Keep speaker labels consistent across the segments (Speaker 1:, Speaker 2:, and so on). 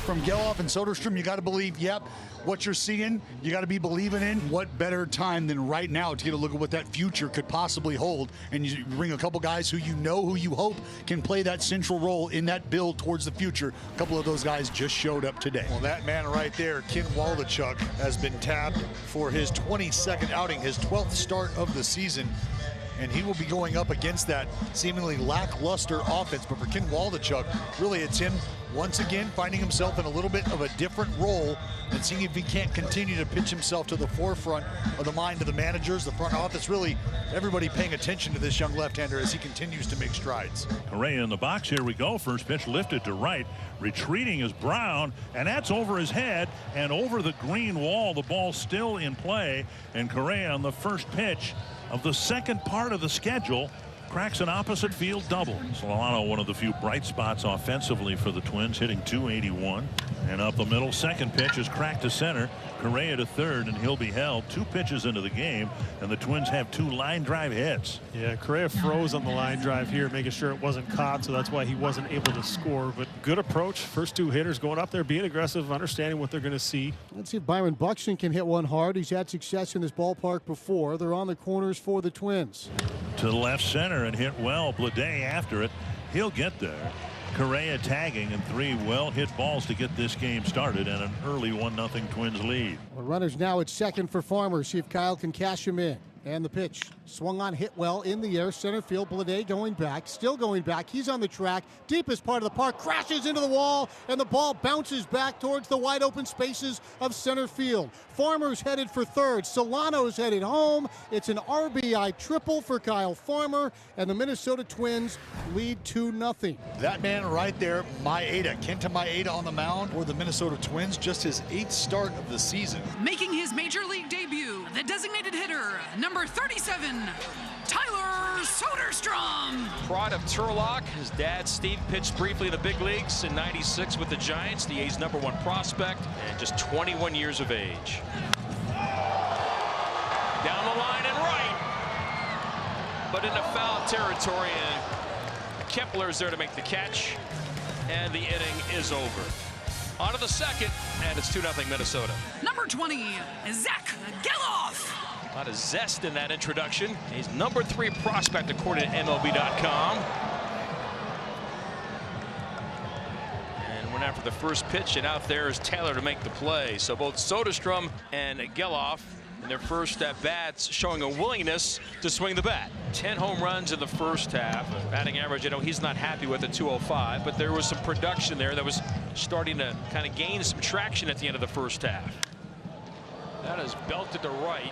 Speaker 1: From Geloff and Soderstrom, you got to believe, yep, what you're seeing, you got to be believing in. What better time than right now to get a look at what that future could possibly hold, and you bring a couple guys who you know, who you hope can play that central role in that build towards the future. A couple of those guys just showed up today.
Speaker 2: Well, that man right there, Ken Waldachuk, has been tabbed for his 22nd outing, his 12th start of the season. And he will be going up against that seemingly lackluster offense. But for Ken Waldachuk, really it's him once again finding himself in a little bit of a different role and seeing if he can't continue to pitch himself to the forefront of the mind of the managers, the front office, really everybody paying attention to this young left-hander as he continues to make strides.
Speaker 3: Correa in the box. Here we go. First pitch lifted to right. Retreating is Brown, and that's over his head and over the green wall. The ball still in play, and Correa on the first pitch of the second part of the schedule cracks an opposite field double. Solano, one of the few bright spots offensively for the Twins, hitting .281. And up the middle, second pitch is cracked to center. Correa to third, and he'll be held. 2 pitches into the game, and the Twins have 2 line drive hits.
Speaker 4: Yeah, Correa froze on the line drive here, making sure it wasn't caught, so that's why he wasn't able to score. But good approach. First 2 hitters going up there, being aggressive, understanding what they're going to see.
Speaker 5: Let's see if Byron Buxton can hit one hard. He's had success in this ballpark before. They're on the corners for the Twins.
Speaker 3: To the left center and hit well. Bleday after it. He'll get there. Correa tagging, and 3 well-hit balls to get this game started, and an early 1-0 Twins lead.
Speaker 5: Well, runners now at second for Farmer. See if Kyle can cash him in. And the pitch swung on, hit well in the air. Center field, Bleday going back, still going back. He's on the track, deepest part of the park, crashes into the wall, and the ball bounces back towards the wide open spaces of center field. Farmer's headed for third. Solano's headed home. It's an RBI triple for Kyle Farmer, and the Minnesota Twins lead 2-0.
Speaker 2: That man right there, Maeda, Kenta Maeda on the mound for the Minnesota Twins, just his 8th start of the season.
Speaker 6: Making his major league debut, the designated hitter, number 37, Tyler Soderstrom.
Speaker 7: Pride of Turlock. His dad, Steve, pitched briefly in the big leagues in '96 with the Giants, the A's #1 prospect, and just 21 years of age. Down the line and right, but into foul territory, and Kepler's there to make the catch, and the inning is over. On to the second, and it's 2-0 Minnesota.
Speaker 6: Number 20, Zach Geloff.
Speaker 7: A lot of zest in that introduction. He's number 3 prospect according to MLB.com. And went after the first pitch, and out there is Taylor to make the play. So both Soderstrom and Geloff in their first at-bats showing a willingness to swing the bat. 10 home runs in the first half. Batting average, I know he's not happy with at .205, but there was some production there that was starting to kind of gain some traction at the end of the first half. That is belted to right.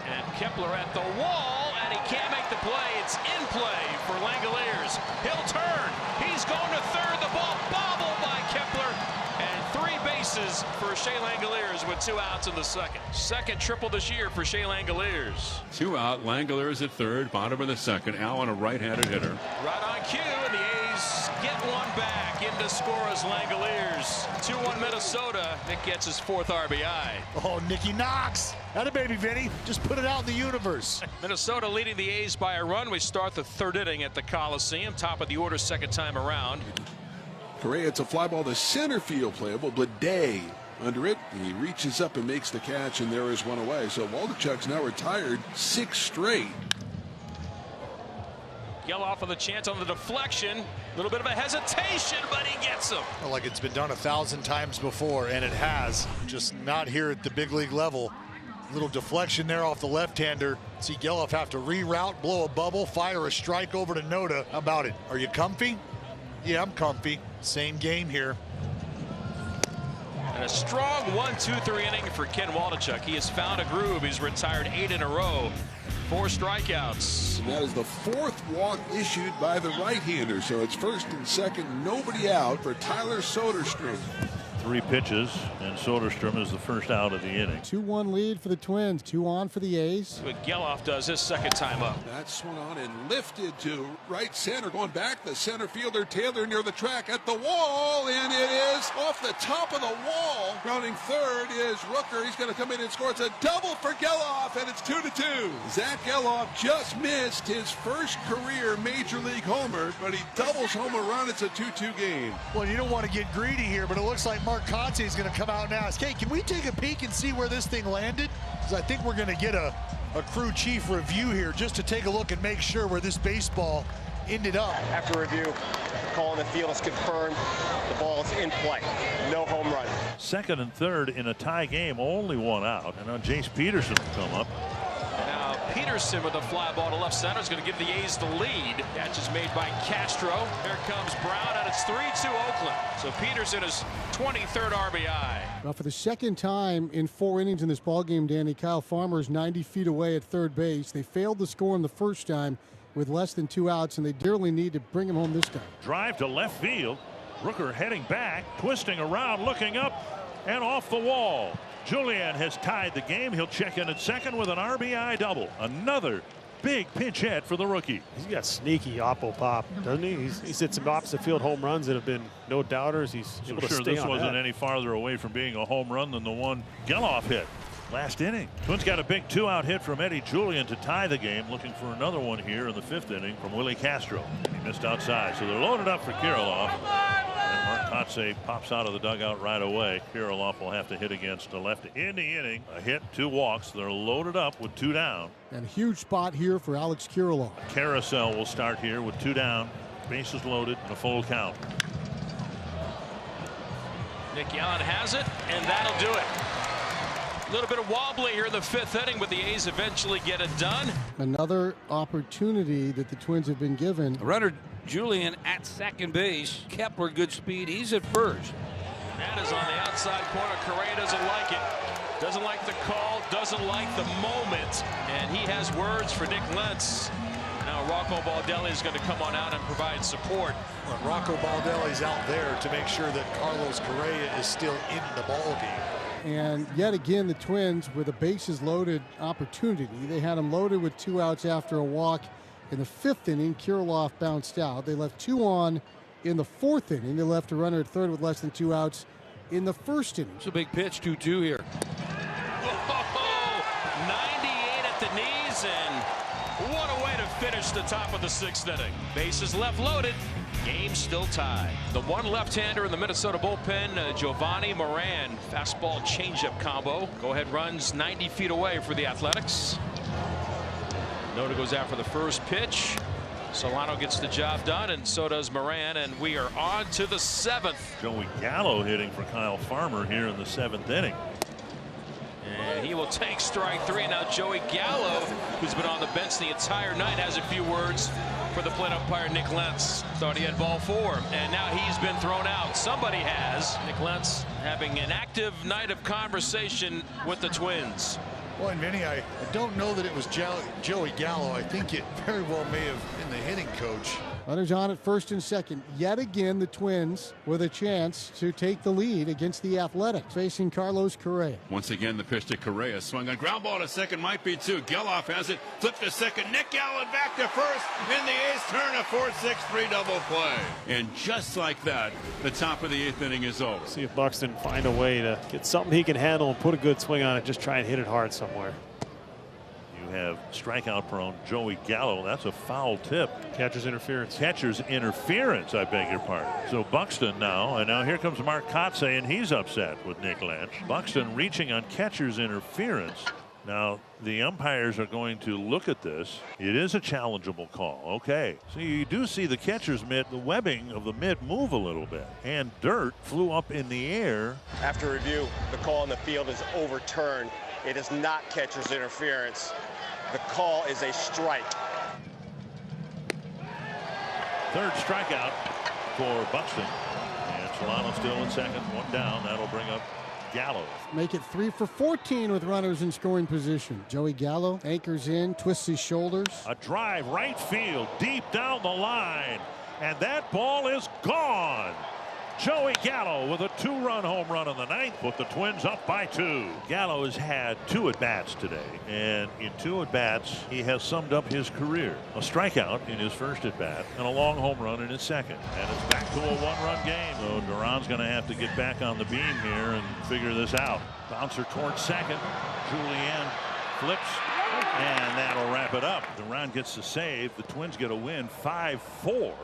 Speaker 7: And Kepler at the wall, and he can't make the play. It's in play for Langoliers. He'll turn. He's going to third. The ball bobbled by Kepler. And 3 bases for Shea Langoliers with 2 outs in the second. Second triple this year for Shea Langoliers.
Speaker 8: 2 out. Langoliers at third. Bottom of the second. Allen, a right-handed hitter.
Speaker 7: Right on cue, and the A's get one back. In to score is Langoliers. 2-1 Minnesota. Nick gets his 4th RBI.
Speaker 2: Oh, Nicky Knox. Atta baby, Vinny. Just put it out in the universe.
Speaker 7: Minnesota leading the A's by a run. We start the 3rd inning at the Coliseum. Top of the order, second time around.
Speaker 9: Correa, it's a fly ball to center field playable. Bleday under it. He reaches up and makes the catch, and there is one away. So Waldachuk's now retired 6 straight.
Speaker 7: Geloff with a chance on the deflection. A little bit of a hesitation, but he gets him.
Speaker 2: Well, like it's been done 1,000 times before, and it has. Just not here at the big league level. Little deflection there off the left-hander. See Geloff have to reroute, blow a bubble, fire a strike over to Noda. How about it? Are you comfy? Yeah, I'm comfy. Same game here.
Speaker 7: And a strong 1-2-3 inning for Ken Waldachuk. He has found a groove. He's retired 8 in a row. 4 strikeouts.
Speaker 9: And that is the 4th walk issued by the right-hander. So it's first and second, nobody out for Tyler Soderstrom.
Speaker 3: 3 pitches, and Soderstrom is the first out of the inning.
Speaker 5: 2-1 lead for the Twins. 2 on for the A's.
Speaker 7: What Geloff does his second time up.
Speaker 9: That swung on and lifted to right center. Going back, the center fielder Taylor near the track at the wall, and it is is off the top of the wall. Grounding third is Rooker. He's going to come in and score. It's a double for Geloff, and it's 2-2. Zach Geloff just missed his first career Major League homer, but he doubles home a run. It's a 2-2 game.
Speaker 2: Well, you don't want to get greedy here, but it looks like Mark Conte is going to come out and ask, hey, can we take a peek and see where this thing landed? Because I think we're going to get a crew chief review here just to take a look and make sure where this baseball ended up.
Speaker 10: After review, the call in the field is confirmed. The ball is in play. No home run.
Speaker 3: Second and third in a tie game, only one out. And now Jace Peterson will come up.
Speaker 7: Now Peterson with a fly ball to left center is going to give the A's the lead. Catch is made by Castro. Here comes Brown, and it's 3-2 Oakland. So Peterson is 23rd RBI.
Speaker 5: Well, for the second time in 4 innings in this ballgame, Danny, Kyle Farmer is 90 feet away at third base. They failed to score in the first time with less than 2 outs, and they dearly need to bring him home this time.
Speaker 3: Drive to left field. Rooker heading back, twisting around, looking up, and off the wall. Julian has tied the game. He'll check in at second with an RBI double. Another big pinch hit for the rookie.
Speaker 4: He's got sneaky oppo pop, doesn't he? He's hit some opposite field home runs that have been no doubters. He's able to stay
Speaker 3: this
Speaker 4: on
Speaker 3: wasn't
Speaker 4: that.
Speaker 3: any farther away from being a home run than the one Geloff hit last inning. Twins got a big 2-out hit from Eddie Julian to tie the game. Looking for another one here in the 5th inning from Willie Castro. He missed outside, so they're loaded up for Kirilloff. And Mark Kotsay pops out of the dugout right away. Kirilloff will have to hit against the lefty. In the inning, a hit, 2 walks. They're loaded up with 2 down.
Speaker 5: And a huge spot here for Alex Kirilloff.
Speaker 3: Carousel will start here with 2 down. Bases loaded and a full count.
Speaker 7: Nick Allen has it, and that'll do it. A little bit of wobbly here in the 5th inning, but the A's eventually get it done.
Speaker 5: Another opportunity that the Twins have been given.
Speaker 11: Runner Julian at second base. Kepler good speed. He's at first.
Speaker 7: That is on the outside corner. Correa doesn't like it. Doesn't like the call. Doesn't like the moment. And he has words for Nick Lentz. Now Rocco Baldelli is going to come on out and provide support.
Speaker 2: Well, Rocco Baldelli's out there to make sure that Carlos Correa is still in the ballgame.
Speaker 5: And yet again, the Twins with a bases loaded opportunity. They had them loaded with 2 outs after a walk. In the 5th inning, Kirilloff bounced out. They left 2 on in the 4th inning. They left a runner at third with less than 2 outs in the 1st inning.
Speaker 11: It's a big pitch, 2-2 here.
Speaker 7: Oh, 98 at the knees, and what a way to finish the top of the 6th inning. Bases left loaded. Game still tied. The one left-hander in the Minnesota bullpen, Giovanni Moran. Fastball changeup combo. Go-ahead runs 90 feet away for the Athletics. Noda goes out for the first pitch. Solano gets the job done, and so does Moran, and we are on to the 7th.
Speaker 3: Joey Gallo hitting for Kyle Farmer here in the 7th inning.
Speaker 7: And he will take strike 3. Now Joey Gallo, who's been on the bench the entire night, has a few words for the plate umpire Nick Lentz. Thought he had ball 4, and now he's been thrown out. Somebody has. Nick Lentz having an active night of conversation with the Twins.
Speaker 2: Well, and Vinny, I don't know that it was Joey Gallo. I think it very well may have been the hitting coach.
Speaker 5: Runners on at first and second. Yet again, the Twins with a chance to take the lead against the Athletics, facing Carlos Correa.
Speaker 8: Once again, the pitch to Correa. Swung on ground ball to second, might be 2. Geloff has it. Flipped to second. Nick Allen back to first. And the A's turn a 4-6-3 double play. And just like that, the top of the 8th inning is over.
Speaker 4: See if Buxton find a way to get something he can handle and put a good swing on it. Just try and hit it hard somewhere.
Speaker 3: You have strikeout prone Joey Gallo. That's a foul tip.
Speaker 4: Catcher's interference.
Speaker 3: Catcher's interference, I beg your pardon. So Buxton now, and now here comes Mark Kotsay, and he's upset with Nick Lentz. Buxton reaching on catcher's interference. Now the umpires are going to look at this. It is a challengeable call. Okay, so you do see the catcher's mitt, the webbing of the mitt move a little bit, and dirt flew up in the air.
Speaker 10: After review, the call in the field is overturned. It is not catcher's interference. The call is a strike.
Speaker 3: 3rd strikeout for Buxton. And Solano still in second. 1 down. That'll bring up Gallo.
Speaker 5: Make it 3 for 14 with runners in scoring position. Joey Gallo anchors in, twists his shoulders.
Speaker 3: A drive right field, deep down the line. And that ball is gone. Joey Gallo with a 2-run home run in the ninth, put the Twins up by 2. Gallo has had 2 at-bats today, and in 2 at-bats, he has summed up his career. A strikeout in his first at-bat and a long home run in his second. And it's back to a 1-run game. So Duran's going to have to get back on the beam here and figure this out. Bouncer towards second. Julian flips, and that'll wrap it up. Duran gets the save. The Twins get a win 5-4.